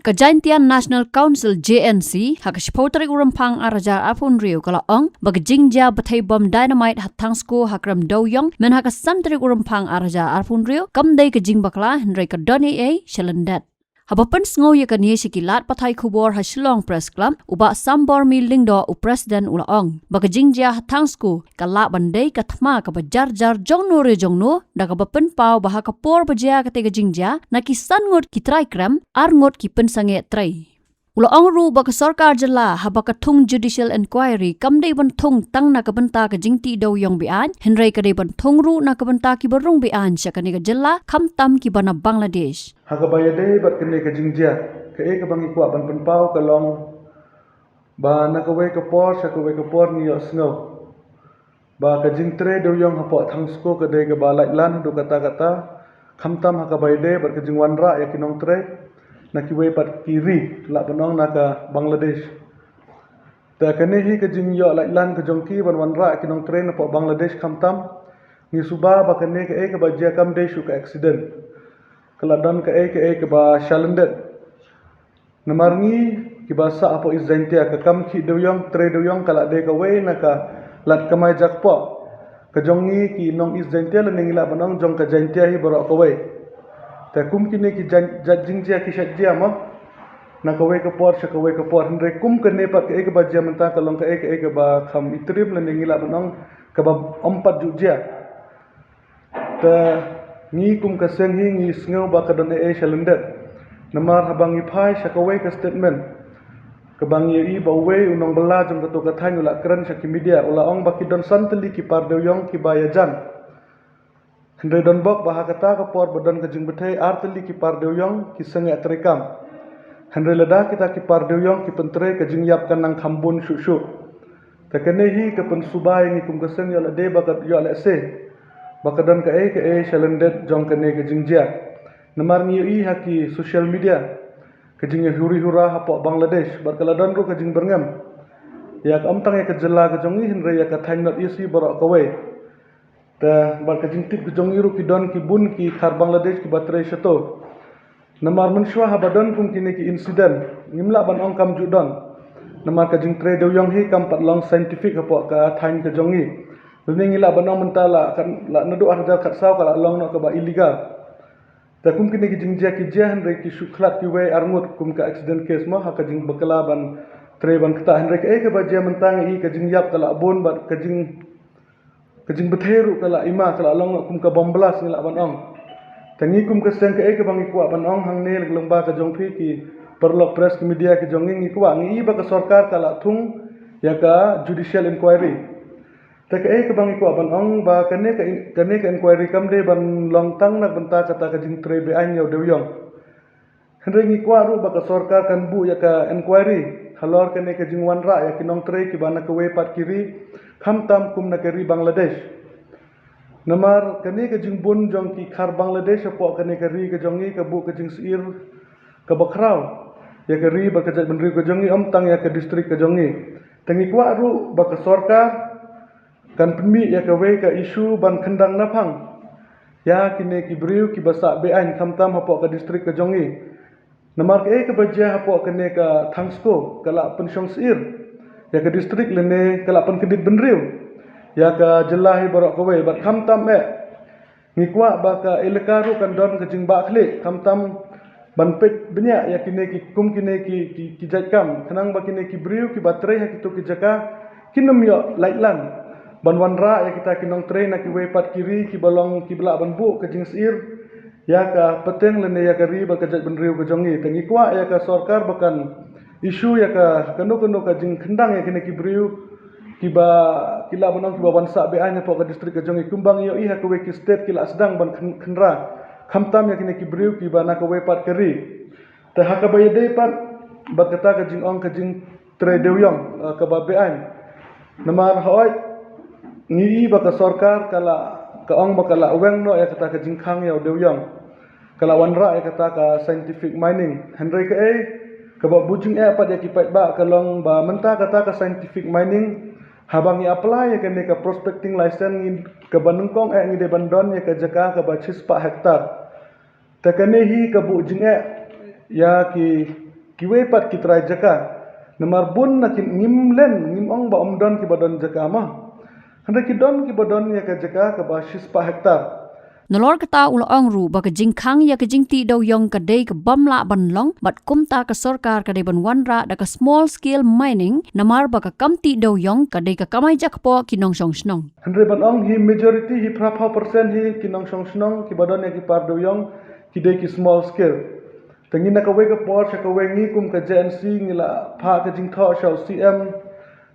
Kajaintian National Council JNC hakashpotri urampang araja apun rio kalaong bagjingja batay bom dynamite hatangsko hakram doyong men hakasantri urampang araja apun rio kamday kajing bakla henry kadoni a shalandat. Habapan sngo ya kaniya sikilat patay kubor hasilong press club uba sambor mi lingdo u president ulaong bagajingja hatangsko kala banday katma kabajar-jar jongno re jongno da kabapan pau baha kapor baja kate gajingja nakisan ngot kitrai kram ar ngot ki pensange trai. Ulaong ru baka sarkar jala habaka thung judicial inquiry kamday ban thung tang na kabanta ka jingti daw yong bian henry kade ban thung ru na kabanta ki barung bian sya kani ka jala kamtam ki bana Bangladesh. Hagabaya bat kene ka jingjia ka e ka bangi kwa ban penpau ka long ba na ka we ka por sya ka we ka por ni yo sngo ba ka jingtre daw yong hapo thangsko ka de ka balai lan du kata kata kamtam hagabaya bat ka jingwan ra ya kinong tre na kiwe pat kiri la banong na ka Bangladesh ta kene hi ka jing yo la lan ka jongki ban wan ra kinong train po Bangladesh kamtam ni suba ba kene ka e ka ba ja kam de shu ka accident kala dan ka e ka ba shalandet namarngi ki ba sa apo izentia ka kam ki doyong tre doyong kala de ka we na ka lat kamai jakpo ka jongi ki nong izentia la ningila banong jong ka jentia hi baro ka we ta kum kini ki jingjia ki shajia ma na ka we ka por sha ka we ka por hendre kum ka ne pat ka ek ba jia menta ka long ka ek ba kham itrib la ningila banong ka ba ompat jujia ta ni kum ka seng hi ni sngo ba ka don e shalendet namar habang i phai sha ka we ka statement ka bang ye i ba we unong bala jong ka to ka thanyu la kran sha ki media ula ong ba ki don santali ki par de yong ki ba ya jan Hendai don bok baha kata ka por badan ka jing bethe arteli ki par deuyong ki senge atrekam. Hendai lada kita ki par deuyong ki pentre ka jing yap kanang khambun shu. Ta kene hi ka pen subai ni kum ka seng yo la de ba ka yo la se. Ba ka don ka e shalendet jong kene ka jing jia. Namar ni i ha ki social media ka jing huri hura ha po Bangladesh bar kala don ru ka jing berngam. Ya ka amtang ya ka jela ka jong i hendai ya ka thain not isi borok ka we. Ta bar ka jingtip ki jong iru ki don ki bun ki khar Bangladesh ki batre shato namar menshwa habadon kum kini ki incident nimla ban ong kam judon namar ka jing tre do yong hi kam pat long scientific apo ka thain ka jongi ning ila ban ong mentala kan la nadu arja khat saw kala long no ka ba illegal ta kum kini ki jing ja ki jahan re ki shukhlat ki we arngut kum ka accident case ma ha ka jing bakala ban tre ban kta hen re ka ba ja mentang i ka jing yap kala bon ba ka jing betheru kala ima kala long kum ka bomblas ni la ban ong tangi kum ka seng ka bang ikwa ban ong hang ne long ba ka jong phi ki perlok press ki media ki jong ngi kwa ngi ba ka sarkar kala thung ya ka judicial inquiry ta ka bang ikwa ban ong ba kane ka inquiry kam de ban long tang nak benta kata ka jing tre be an yo de yong hendre ngi kwa ru ba ka sarkar kan bu ya ka inquiry halor kane ka jing wan ra ya ki nong tre ki bana ka we pat kiri Khamtam kum nakari Bangladesh. Namar kani ka jing bun jong ki khar Bangladesh apo kani kari ka jongi ka bu ka jing sir ka bakraw. Ya kari ba ka jat benri ka jongi tang ya ka distrik ka jongi. Tangi kwa ru ba ka sarkar kan pemi ya ka we ka isu ban khendang napang. Ya kini ki briu ki basa be ain khamtam apo ka distrik ka jongi. Namar ka baja apo kani ka thangsko kala pensyong sir. Ya ke distrik lene kalapan kedit benriu ya ka jelahi borok kowe bat khamtam ngikwa ba ka elekaru kan don ke jing ba khle khamtam ban pet benya ya kine ki kum kine ki jatkam kanang ba kine ki briu ki batre ha kitu ki jaka kinum yo laitlan ban wanra ya kita kinong train na ki we pat kiri ki balong ki bela ban bu ke jing sir ya ka peteng lene ya ka ri ba ka jat benriu ke jongi tengikwa ya ka sarkar bakan isu ya ka kanu ka jing khendang ya kene ki briu kiba kila banong kiba bansa be anya po ka distrik ka jongi kumbang yo iha ka we ki state kila sedang ban khenra khamtam ya kene ki briu kiba na ka we pat keri ta ha ka baye dei pat ba kata ka jing ong ka jing tre deuyong ka ba be an namar hoy ni ba ka sarkar kala ka ong ba kala weng no ya kata ka jing khang ya deuyong kala wanra ya kata ka scientific mining hendrai ka kaba bujing apa dia kipat ba kalong ba menta kata ka scientific mining habang i apply ya kene ka prospecting license ngin ka banungkong ngi de bandon ya ka jaka ka ba 6 hektar ta kene hi ka bujing ya ki kiwe pat kitrai jaka namar bun nakin ngim ong ba omdon ki badon jaka mah handai ki don ki badon ya ka jaka ka ba 6 hektar. Nolor kata ulaong ru baka jingkang ya kajing ti daw yong kadai ke bamla banlong bat kumta ke sorkar kadai ban wanra da ke small scale mining namar baka kamti daw yong kadai ke kamai jakpo kinong song snong. Handai ban ong hi majority hi prapha percent hi kinong song snong ki badon ya ki par daw yong ki dai ki small scale. Tangi na kawe ka por sa kawe ngi kum ka JNC ngila pha ka jing tho sha CM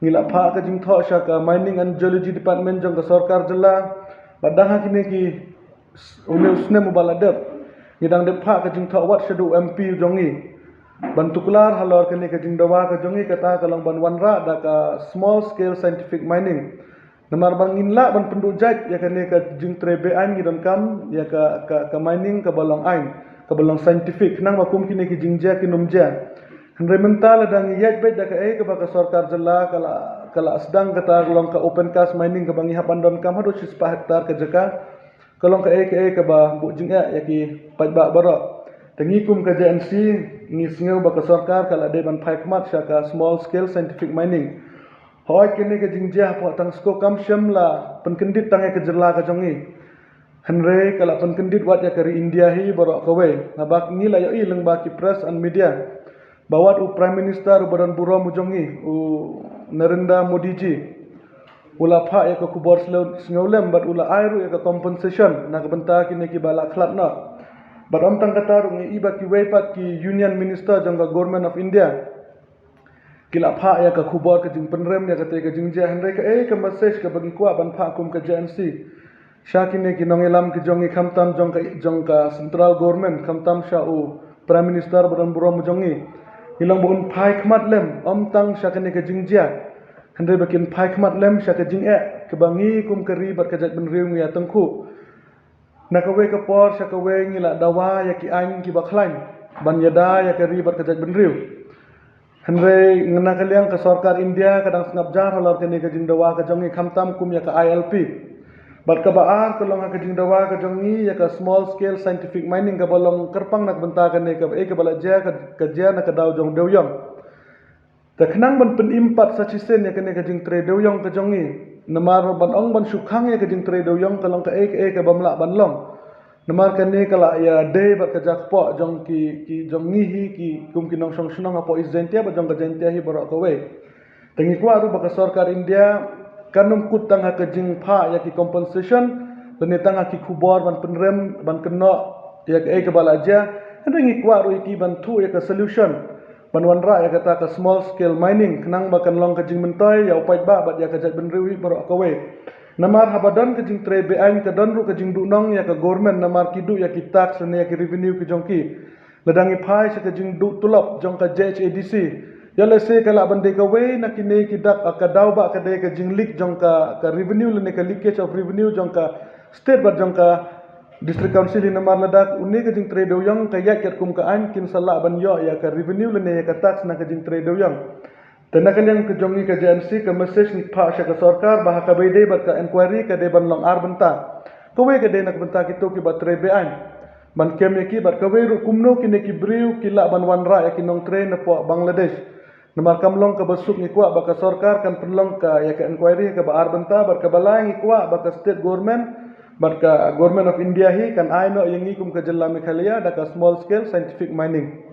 ngila pha ka jing tho sha ka mining and geology department jong ka sorkar jela badang ha kini ki usne mubaladep ngidang de pha ka jing tho wat shadu MP jongi bantuklar halor kini ka jing dawa ka jongi kata kalong ban wanra da ka small scale scientific mining namar bangin la ban pendujat ya kini ka jing trebe an ngidon kam ya ka mining ka balong ain ka balong scientific nang makum kini ki jing ja kinumja Henry mental dang yaj bet da ka ka ba ka sorkar jela kala sedang kata kalong ka open cast mining ka bangi hapandon kam hadu 6 hektar ka jaka kalong ka ka ba bu jing ya ki pajba baro tangi kum ka JNC ni singau ba ka sorkar kala de ban phai kmat sha ka small scale scientific mining hoy kini ka jing ja po tang sko kam shamla penkendit tang ka jela ka jongi Henry kala penkendit wat ya kari India hi baro kawe habak ni la yo ileng ba ki press and media bawat u prime minister badan buro mujongi u Narendra Modi ji ula pha ya ka kubor sngaulem bat ula airu ya ka compensation na ka benta kini ki bala khlat na badam tang kata rung iba ki wepat ki union minister jang ka government of India kila pha ya ka kubor ka jing penrem ya ka te ka jing ja Henry ka ka message ka bagi kwa ban pha kum ka JNC Syakine ki nongelam ki jongi khamtam jong ka central government khamtam sha u prime minister badan buro mujongi hilang bun phai khmat lem tang syakine ka jingjia handai bakin phai khmat lem syaka jing ke bangi kum kari bat ka jat ben riung ya tengku nakawe ka por syaka we ngila dawa ya ki an ki bakhlain ban yada ya kari bat ka jat ben riung handai ngena kaliang ka sarkar India kadang sengap jar halor kene ka jing dawa ka jongi khamtam kum ya ka ILP bat ka baar kalong ka jing dawa ka jongi ya ka small scale scientific mining ka balong kerpang nak benta ka ne ka ka bala ja ka ja na ka daw jong dewyong ta khnang ban pen impat sa chisen ya ka ne ka jing tre dewyong ka jongi namar ban ong ban sukhang ya ka jing tre dewyong kalong ka ka bamla ban long namar ka ne kala ya de bat ka jak po jong ki jongi hi ki kum ki nong song sunong apo izentia ba jong ka jentia hi borok ka we tangi kwa ru ba ka sarkar India kanum kutang ha ka jing pha ya ki compensation lene tang ha ki khubor ban penrem ban keno ya ka bala ja ngi kwa ru ki ban thu ya ka solution ban wanra ya kata ka small scale mining knang ba kan long ka jing mentoy ya upai ba bat ya ka jat ben riwi baro ka we namar habadan ka jing trebe an ka don ru ka jing du nong ya ka government namar ki du ya ki tax ne ya ki revenue ki jong ki ladangi phai sa ka jing du tulop jong ka JHADC ya lese kala bande ka we na kine ki dak ka daw ba ka de ka jinglik jong ka revenue le ne ka leakage of revenue jong ka state ba jong ka district council ni mar ladak unni ka jing trade yang ka ya ket kum ka an kin sala ban yo ya ka revenue le ne ka tax na ka jing trade yang tenakan yang ka jongi ka JNC ka message ni pha sha ka sarkar ba ka beide ba ka inquiry ka de ban long ar benta ko we ka de nak benta ki to ki ba trebe an ban kem ki ba ka we ru kumno ki ne ki briu ki la ban wanra ya ki nong train na po Bangladesh namar kamlong ka basuk ni kwa baka sarkar kan perlong ka ya ka inquiry ka ba arbenta bar ka balai ni kwa baka state government bar ka government of India hi kan aino yang ikum ka jella Meghalaya da ka small scale scientific mining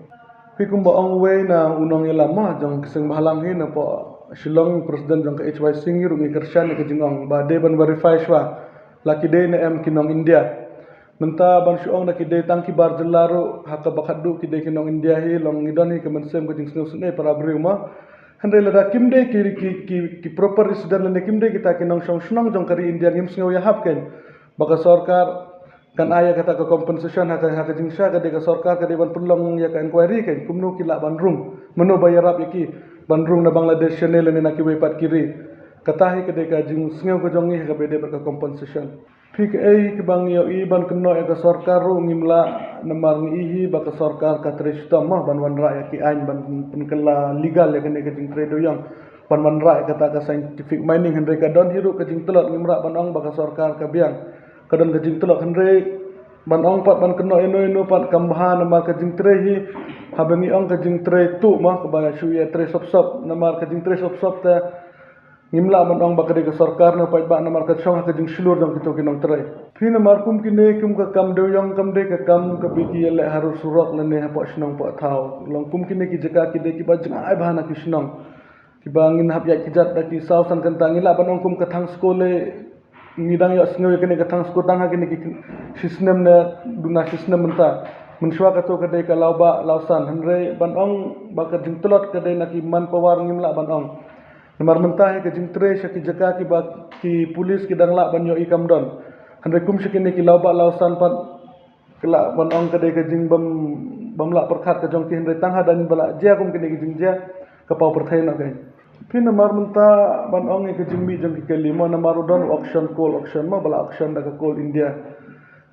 pikum ba ong we na unong ilama jong kiseng bahalang hi na po Shillong president jong ka HY Singh ru ngi kershan ka jingong ba de ban verify shwa laki de na em kinong India menta ban shuong na kide tangki bar jelaru haka bakadu kide kinong India hi long ngidon hi kemensem ko jing sne para briuma handai lada kimde ki proper resident le kimde kita kinong shong shnong jong kari India ngim sngo ya hapken baka sarkar kan aya kata ka compensation haka jing sha ka de ka sarkar ka de ban pulong ya ka inquiry ken kumno kila ban rum meno bayarap yaki ban rum na Bangladesh channel ne na ki we pat kiri katahi ka de ka jing sngo ko jong hi ka bede ka compensation Fik ke bang yo ban keno ya ka sarkar ru ngimla namar ngihi ba ka sarkar ka trista mah ban wan ra ya ki ain ban penkela legal ya kene ka jing trade yang ban ra kata ka scientific mining hendre ka don hiru ka jing telot ngimra ban ong ba ka sarkar ka biang ka don ka jing telot hendre ban ong pat ban keno ino pat kambahan namar ka jing tre hi habangi ong ka jing tre tu ma ka ba shu ya tre sop namar ka jing tre sop ta ngimla ban ong ba ka de ka sarkar na pat ba namar ka chong ka jing shulur dong kito kinong tre phi namar kum kine kum ka kam de yong kam de ka kam ka bi ki le harus surak le ne ha pa shnong pa thau long kum kine ki jaka ki de ki ba jing ai bahana ki shnong ki ba ngin hap ya ki jat da ki saw san kan tangila ban ong kum ka thang skole ngidang ya sngewe kene ka thang sko tang ha kene ki system na duna system menta menshwa ka to ka de ka lauba lausan hanre ban ong ba ka jing tolot ka de na ki man pawar ngimla ban ong namar menta he ka jing tre sha ki jaka ki ba ki police ki dangla ban yo ikam don hanre kum shikene ki lauba lausan pat kala ban ong ka de ka jing bam la perkhat ka jong ki hanre tang ha dan bala ja kum kene ki jing ja ka pau perthai na kai pin namar menta ban ong ke jingmi jong ki kelimo namar udon auction ma bala auction da ka call India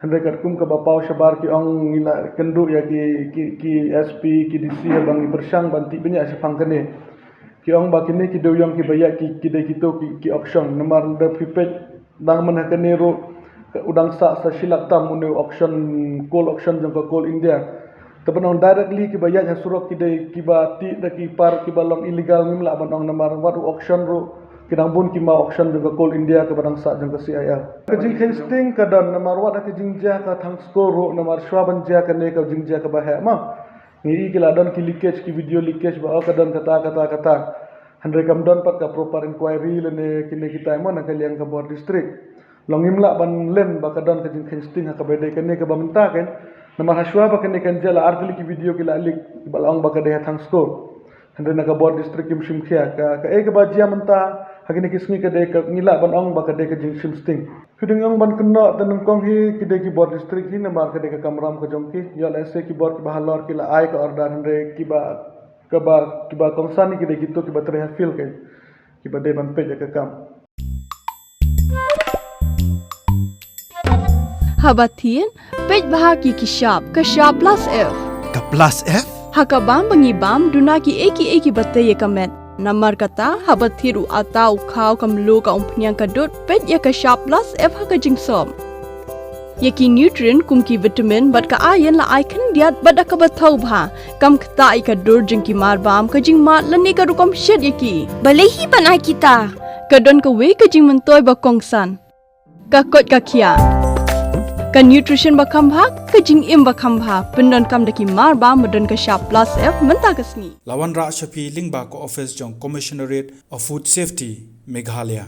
handre kat kum ka bapau shabar ki ong ila kendu ya ki SP ki DC bang bersang banti banyak sepang kene ki ong ba kene ki doyong ki bayak ki de kito ki auction namar da pipet dang man kene ro udang sa silak tam unu auction jong ka call India tabanong directly ki bayat ha surok ki de ki ba ti da ki par ki balong illegal ngimla banong namar wadu auction ro kidang bun ki ma auction jong ka call India ka badang sa jong ka CIL ka jing hosting ka dan namar wada ka jing ja ka thang score ro namar shwaban ja ka ne ka jing ja ka ba ha ma ngi ki la don ki leakage ki video leakage ba ka don kata handre kam don pat ka proper inquiry le ne ki ne kita mo na ka liang ka board district long ngimla ban len ba ka don ka jing hosting ka ba de ka ne ka ba menta ken namar haswa ba kene kan jala artili ki video ki la lik balong ba ka de thang score hande na ka board district kim shim khia ka ek ba jia manta hagine kismi ka de ka ngila ban ong ba ka de ka jing shim sting hiding ong ban kunno tan kong hi ki de ki board district hi namar ka de ka kamram ka jong ki ya la se ki board ki bahalor ki la ai ka order hande ki ba kongsani ki de ki to ki ba tre feel ke ki ba de ban pe ka kam Habatin, pej bahagi ki shop plus F. Ka plus F? Hakabam bangibam dunaki eki batay kamet. Namar kata habathiru atau kau kamlu ka umpnyang kadut pej ya ka shop plus F haka jingsom. Yaki nutrient kumki vitamin bat ka ayan la icon diat bat ka bathau bha. Kam kata ai ka dur jingki marbam ka jing mat lani ka rukom shed yaki. Balehi panai kita. Kadon ka we ka jing mentoy ba kongsan. Ka kot ka kia. Ka nutrition bakam bha ka jing im bakam bha pendon kam daki mar ba modon ka shop plus F menta kasni Lawan Ra Shafi Lingba ko office jong Commissionerate of Food Safety Meghalaya